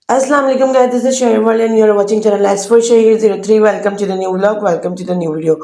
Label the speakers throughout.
Speaker 1: Assalamu alaikum guys, this is Shahir and you're watching channel S4Shahir03. Welcome to the new vlog, welcome to the new video.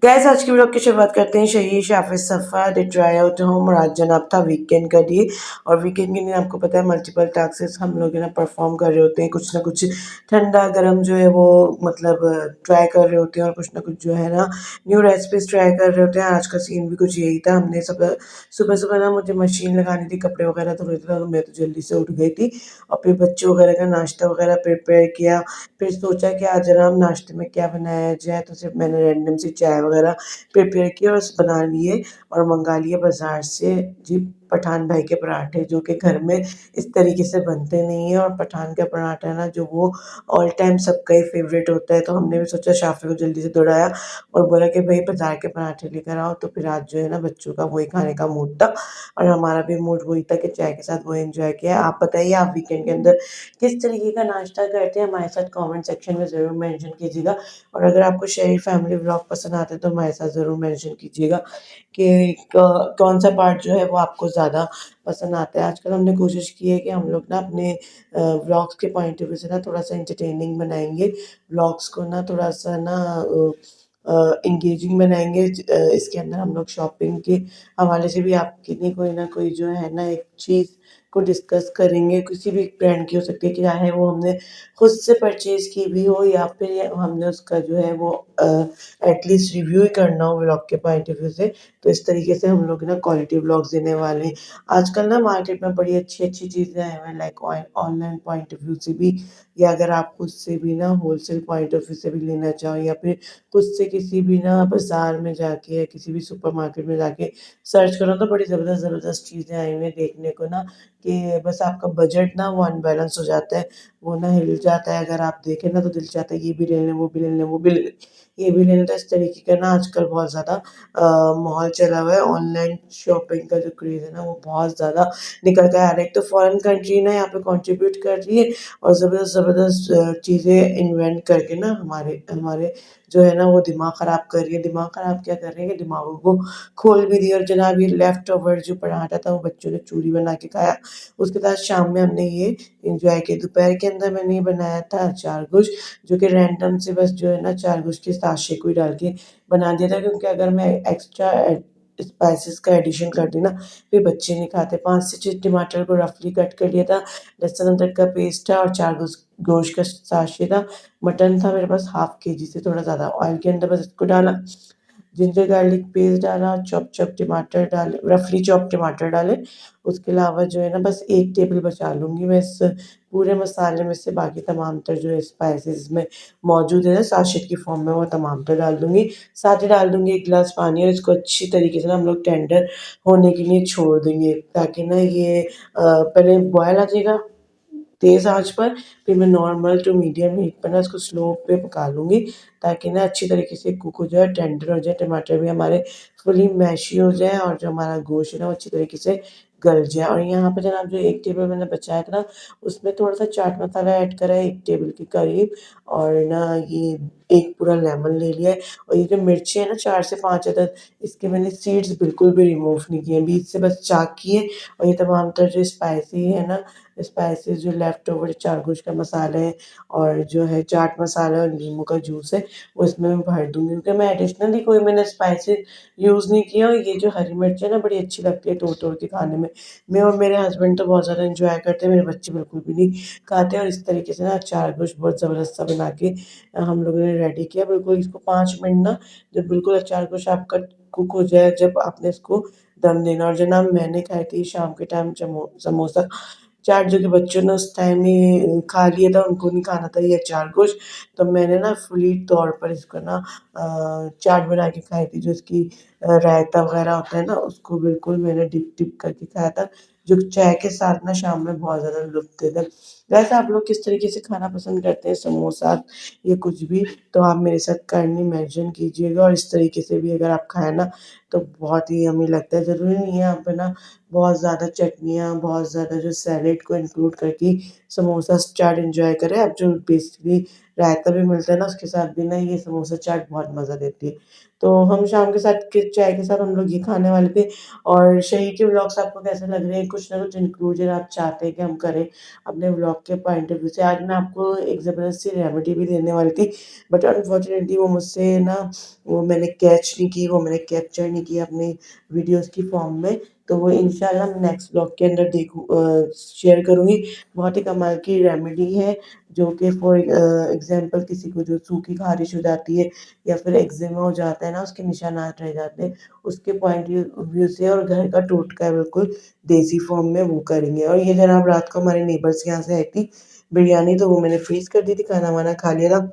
Speaker 1: Gas आज की vlog की शुरुआत करते हैं शहीर शाफिज सफ़ा they try out home. और आज जनाब था वीकेंड का डे और वीकेंड के दिन आपको पता है मल्टीपल टास्क हम लोग ना परफॉर्म कर रहे होते हैं, कुछ ना कुछ ठंडा गर्म जो है वो मतलब ट्राई कर रहे होते हैं और कुछ ना कुछ जो है ना न्यू रेसिपीज ट्राई कर रहे होते हैं। आज का सीन भी कुछ यही था। हमने सब सुबह सुबह ना मुझे मशीन लगानी थी, कपड़े वगैरह धोने थे तो मैं तो जल्दी से उठ गई थी और फिर बच्चों वगैरह का नाश्ता वगैरह प्रिपेयर किया। फिर सोचा कि आज जरा हम नाश्ते में क्या बनाया जाए, तो सिर्फ मैंने रैंडम सी चाय वगैरह प्रिपेयर किए और बना लिए और मंगा लिए बाज़ार से जी पठान भाई के पराठे, जो कि घर में इस तरीके से बनते नहीं हैं। और पठान का पराठा ना जो वो ऑल टाइम सबका ही फेवरेट होता है, तो हमने भी सोचा शाफ़ी को जल्दी से दौड़ाया और बोला कि भई बाज़ार के पराठे लेकर आओ। तो फिर आज जो है ना बच्चों का वही खाने का मूड था और हमारा भी मूड वही था कि चाय के साथ वही एन्जॉय किया। आप बताइए आप वीकेंड के अंदर किस तरीके का नाश्ता करते हैं? हमारे साथ कमेंट सेक्शन में ज़रूर मेंशन कीजिएगा। और अगर आपको शहरी फैमिली व्लॉग पसंद आते हैं तो हमारे साथ ज़रूर मेंशन कीजिएगा कि कौन-सा पार्ट जो है वो आपको ज़्यादा पसंद आता है। आजकल हमने कोशिश की है कि हम लोग ना अपने व्लॉग्स के पॉइंट ऑफ व्यू से ना थोड़ा-सा एंटरटेनिंग बनाएँगे। व्लॉग्स को ना थोड़ा-सा ना एंगेजिंग बनाएँगे। इसके अंदर हम लोग शॉपिंग के हवाले से भी आपके लिए कोई ना कोई जो है ना एक चीज़ को डिस्कस करेंगे। किसी भी ब्रांड की हो सकती है कि चाहे वो हमने खुद से परचेज़ की भी हो या फिर ये हमने उसका जो है वो एटलीस्ट रिव्यू ही करना हो व्लॉग के पॉइंट ऑफ व्यू से। तो इस तरीके से हम लोग ना क्वालिटी व्लॉग्स देने वाले हैं। आजकल ना मार्केट में बड़ी अच्छी-अच्छी चीज़ें आई हुई हैं, like online point of view से भी, या अगर आप खुद से भी ना होलसेल पॉइंट ऑफ व्यू से भी लेना चाहो या फिर खुद से किसी भी ना बाज़ार में जाके या किसी भी सुपरमार्केट में जाके सर्च करो तो बड़ी ज़बरदस्त चीज़ें आई हुई हैं देखने को ना, कि बस आपका बजट ना वो अनबैलेंस हो जाता है, वो ना हिल जाता है। अगर आप देखें ना तो दिल चाहता है ये भी ले लें, वो भी ले लें, वो भी ले लें, ये भी ले लें। तो इस तरीके का ना आजकल बहुत ज़्यादा माहौल चला हुआ है। ऑनलाइन शॉपिंग का जो क्रेज़ है ना वो बहुत ज़्यादा निकल कर आ रहा है। एक तो फॉरेन कंट्री ना यहाँ पे कंट्रीब्यूट कर रही है और ज़बरदस्त चीज़ें इन्वेंट करके ना हमारे हमारे जो है ना वो दिमाग ख़राब कर रही है। दिमाग ख़राब क्या कर रही है कि दिमागों को खोल भी दिया। और जनाब ये लेफ्ट ओवर जो पराठा था वो बच्चों ने चूरी बना के खाया। उसके बाद शाम में हमने ये एन्जॉय किया। दोपहर के अंदर मैंने ये बनाया था अचार गोश्त, जो कि रैंडम से बस जो है ना अचार गोश्त के साशे को ही डाल के बना दिया था, क्योंकि अगर मैं एक्स्ट्रा स्पाइसेस का एडिशन कर दी ना फिर बच्चे नहीं खाते। 5 से 6 टमाटर को रफली कट कर लिया था, लहसुन अदरक का पेस्ट था और चार गोश्त का साशे था। मटन था मेरे पास हाफ केजी से थोड़ा ज़्यादा। ऑयल के अंदर बस इसको डाला, जिंजर गार्लिक पेस्ट डाला, चॉप चॉप टमाटर डाले, रफली चॉप टमाटर डाले। उसके अलावा जो है ना बस 1 टेबल बचा लूँगी मैं इस पूरे मसाले में से, बाकी तमाम तर जो है स्पाइसेस में मौजूद है ना साशेट की फॉर्म में, वो तमाम तर डाल दूँगी। साथ ही डाल दूँगी 1 गिलास पानी और इसको अच्छी तरीके से ना हम लोग टेंडर होने के लिए छोड़ देंगे, ताकि ना ये पहले बॉयल आ जाएगा तेज़ आँच पर, फिर मैं नॉर्मल टू मीडियम हीट पर ना इसको स्लो पे पका लूँगी, ताकि ना अच्छी तरीके से कुक हो जाए, टेंडर हो जाए, टमाटर भी हमारे फुली मैशी हो जाए और जो हमारा गोश्त है ना वो अच्छी तरीके से गल जाए। और यहाँ पे जनाब जो 1 टेबल मैंने बचाया था ना, उसमें थोड़ा-सा चाट मसाला ऐड करा है 1 टेबल के करीब, और ना ये 1 पूरा लेमन ले लिया है। और ये जो मिर्ची है ना 4 से 5 अदद, इसके मैंने सीड्स बिल्कुल भी रिमूव नहीं किए हैं, बीच से बस चाक किए। और ये तमाम तर जो स्पाइसी है ना, स्पाइसेस जो लेफ्ट ओवर चार गोश्त का मसाला है और जो है चाट मसाला और नींबू का जूस है, वो इसमें मैं भर दूँगी, क्योंकि मैं एडिशनली कोई मैंने स्पाइसेस यूज़ नहीं किया। और ये जो हरी मिर्च है ना बड़ी अच्छी लगती है तोड़-तोड़ के खाने में। मैं और मेरे हस्बैंड तो बहुत ज़्यादा एन्जॉय करते हैं, मेरे बच्चे बिल्कुल भी नहीं खाते। और इस तरीके से ना चार गोश्त बहुत ज़बरदस्त सा बना के हम लोगों ने रेडी किया। बिल्कुल इसको 5 मिनट ना जब बिल्कुल अचार गोश्त आपका कुक हो जाए, जब आपने इसको दम देना। और जनाब मैंने खाई थी शाम के टाइम समोसा चाट, जो कि बच्चों ने उस टाइम ही खा लिया था, उनको नहीं खाना था ये अचार गोश्त। तो मैंने ना फुली तौर पर इसको ना चाट बना के खाई थी, जो इसकी रायता वग़ैरह होता है ना, उसको बिल्कुल मैंने डिप-डिप करके खाया था, जो चाय के साथ ना शाम में बहुत ज़्यादा लुत्फ़ देता है। वैसे आप लोग किस तरीके से खाना पसंद करते हैं, समोसा या कुछ भी? तो आप मेरे साथ काइंडली मेंशन कीजिएगा। और इस तरीके से भी अगर आप खाएँ ना तो बहुत ही यम्मी लगता है। ज़रूरी नहीं है आप है ना बहुत ज़्यादा चटनियाँ, बहुत ज़्यादा जो सैलेड को इंक्लूड करके समोसा चाट एन्जॉय करें। आप जो बेसिकली रायता भी मिलता है ना, उसके साथ भी ना ये समोसा चाट बहुत मज़ा देती है। तो हम शाम के साथ के चाय के साथ हम लोग ये खाने वाले थे। और शहर के व्लॉग्स आपको कैसे लग रहे हैं? कुछ ना कुछ इंक्लूजन आप चाहते हैं कि हम करें अपने व्लॉग के पॉइंट ऑफ व्यू से। आज मैं आपको एक ज़बरदस्त सी रेमेडी भी देने वाली थी, बट अनफॉर्चुनेटली वो मुझसे ना वो मैंने कैच नहीं की, वो मैंने कैप्चर नहीं की अपनी वीडियोज़ की फ़ॉर्म में। तो वो इंशाल्लाह मैं नेक्स्ट व्लॉग के अंदर शेयर करूँगी। बहुत ही कमाल की रेमेडी है, जो कि फॉर एग्ज़ाम्पल किसी को जो सूखी ख़ारिश हो जाती है या फिर एक्ज़िमा हो जाता है ना, उसके निशानात रह जाते हैं, उसके पॉइंट व्यू से, और घर का टोटका है बिल्कुल देसी फॉर्म में वो करेंगे। और ये जनाब रात को हमारे नेबर्स के यहाँ से आई थी बिरयानी, तो वो मैंने फ्रीज़ कर दी थी, खाना-वाना खा लिया था।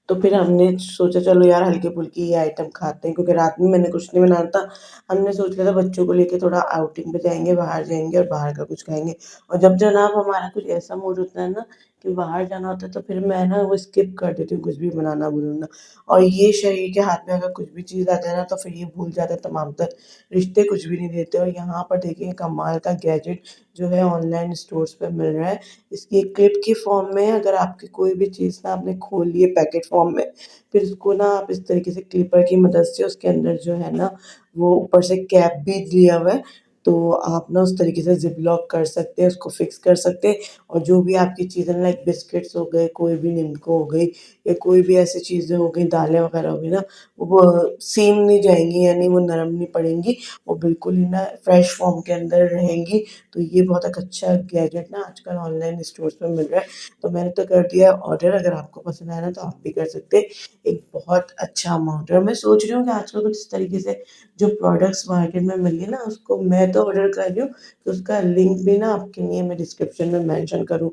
Speaker 1: तो फिर हमने सोचा चलो यार हल्की-फुल्की ये आइटम खाते हैं, क्योंकि रात में मैंने कुछ नहीं बनाना था। हमने सोच लिया था बच्चों को लेके थोड़ा आउटिंग पे जाएँगे, बाहर जाएँगे और बाहर का कुछ खाएँगे। और जब जनाब हमारा कुछ ऐसा मूड होता है ना कि बाहर जाना होता है, तो फिर मैं ना वो स्किप कर देती हूँ कुछ भी बनाना-बुनाना। और ये शरीर के हाथ में अगर कुछ भी चीज़ आ जाए ना, तो फिर ये भूल जाता है तमाम तर रिश्ते, कुछ भी नहीं देते। और यहाँ पर देखिए कमाल का गैजेट जो है ऑनलाइन स्टोर्स पे मिल रहा है। इसकी एक क्लिप की फॉर्म में, अगर आपकी कोई भी चीज़ ना आपने खोल ली है पैकेट फॉर्म में, फिर उसको ना आप इस तरीके से क्लिपर की मदद से उसके अंदर जो है ना, वो ऊपर से कैप भी दिया हुआ है, तो आप ना उस तरीके से ज़िप लॉक कर सकते हैं, उसको फ़िक्स कर सकते हैं। और जो भी आपकी चीज़ें लाइक बिस्किट्स हो गए, कोई भी निम्को हो गई या कोई भी ऐसी चीज़ें हो गई, दालें वगैरह हो गई ना, वो सीम नहीं जाएँगी, यानी वो नरम नहीं पड़ेंगी, वो बिल्कुल ही ना फ्रेश फॉर्म के अंदर रहेंगी। तो ये बहुत एक अच्छा गैजेट ना आजकल ऑनलाइन स्टोर्स पे मिल रहा है। तो मैंने तो कर दिया है ऑर्डर, अगर आपको पसंद आया ना तो आप भी कर सकते हैं। एक बहुत अच्छा अमाउंट है, और मैं सोच रही हूँ कि आजकल कुछ इस तरीके से जो प्रोडक्ट्स मार्केट में मिल रही है ना, उसको मैं तो ऑर्डर कर रही हूँ, तो उसका लिंक भी ना आपके लिए मैं डिस्क्रिप्शन में मेंशन करूँ।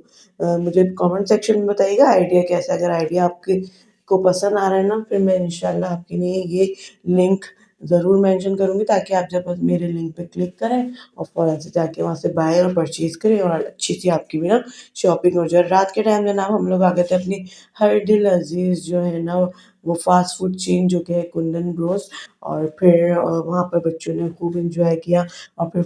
Speaker 1: मुझे कमेंट सेक्शन में बताइएगा आइडिया कैसा है, अगर आइडिया आपके को पसंद आ रहा है ना, फिर मैं इंशाल्लाह आपके लिए ये लिंक ज़रूर मेंशन करूँगी, ताकि आप जब बस मेरे लिंक पे क्लिक करें और फ़ौरन से जाके वहाँ से बाय और परचेज़ करें, और अच्छी-सी आपकी भी ना शॉपिंग हो जाए। रात के टाइम जनाब हम लोग आ गए थे अपनी हर दिल अज़ीज़ जो है ना, वो फ़ास्ट फ़ूड चेन जो कि है कुंदन ब्रोस, और फिर वहाँ पर बच्चों ने खूब एन्जॉय किया। और फिर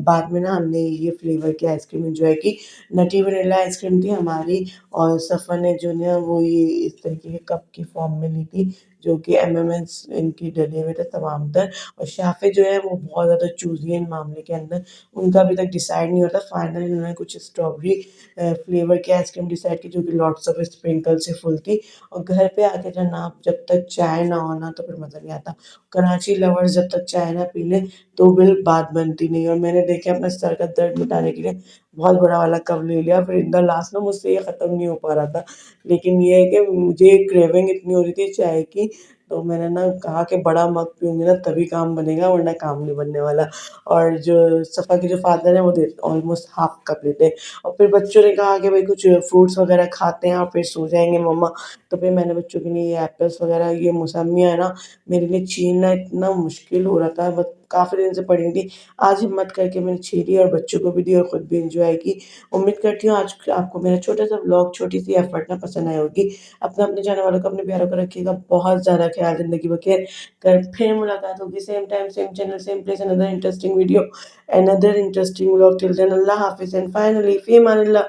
Speaker 1: बाद में ना हमने ये फ्लेवर की आइसक्रीम एन्जॉय की। नटी वैनिला आइसक्रीम थी हमारी, और सफ़र ने जो ना वो ये इस तरीके के कप की फ़ॉर्म में ली थी, जो कि एम&एम्स इनकी डले हुए थे तमाम तर। और शाफ़े जो है वो बहुत ज़्यादा चूज़ी है इन मामले के अंदर, उनका अभी तक डिसाइड नहीं होता। फाइनली उन्होंने कुछ स्ट्रॉबेरी फ्लेवर की आइसक्रीम डिसाइड की, जो कि लॉट्स ऑफ स्प्रिंकल से फुल थी। और घर पे आके जनाब जब तक चाय ना हो ना, तो फिर मज़ा नहीं आता। कराची लवर्स जब तक चाय ना पी लें तो फिर बात बनती नहीं। और मैंने देखिए अपने सर का दर्द मिटाने के लिए बहुत बड़ा वाला कप ले लिया, फिर इन द लास्ट ना मुझसे ये ख़त्म नहीं हो पा रहा था। लेकिन ये है कि मुझे क्रेविंग इतनी हो रही थी चाय की, तो मैंने ना कहा कि बड़ा मग पीऊँगी ना तभी काम बनेगा, वरना काम नहीं बनने वाला। और जो सफ़ा के जो फ़ादर हैं वो दे ऑलमोस्ट हाफ़ कप लेते हैं। और फिर बच्चों ने कहा कि भई कुछ फ्रूट्स वग़ैरह खाते हैं और फिर सो जाएँगे मम्मा। तो फिर मैंने बच्चों के लिए ये एप्पल्स वग़ैरह, ये मौसम्मियाँ है ना, मेरे लिए छीलना इतना मुश्किल हो रहा था, बट काफ़ी दिन से पड़ी हुई थी। आज हिम्मत करके मैंने छीली और बच्चों को भी दी और खुद भी एन्जॉय की। उम्मीद करती हूँ आज आपको मेरा छोटा-सा व्लॉग, छोटी-सी एफ़र्ट ना पसंद आई होगी। अपना अपने जाने वालों को, अपने प्यारों को रखिएगा बहुत ज़्यादा ख़्याल, ज़िंदगी बख़ैर। कल फिर मुलाकात होगी same time, same channel, same place, another interesting video, another interesting vlog. Till then अल्लाह हाफ़िज़ एंड फाइनली फ़ी अमानिल्लाह।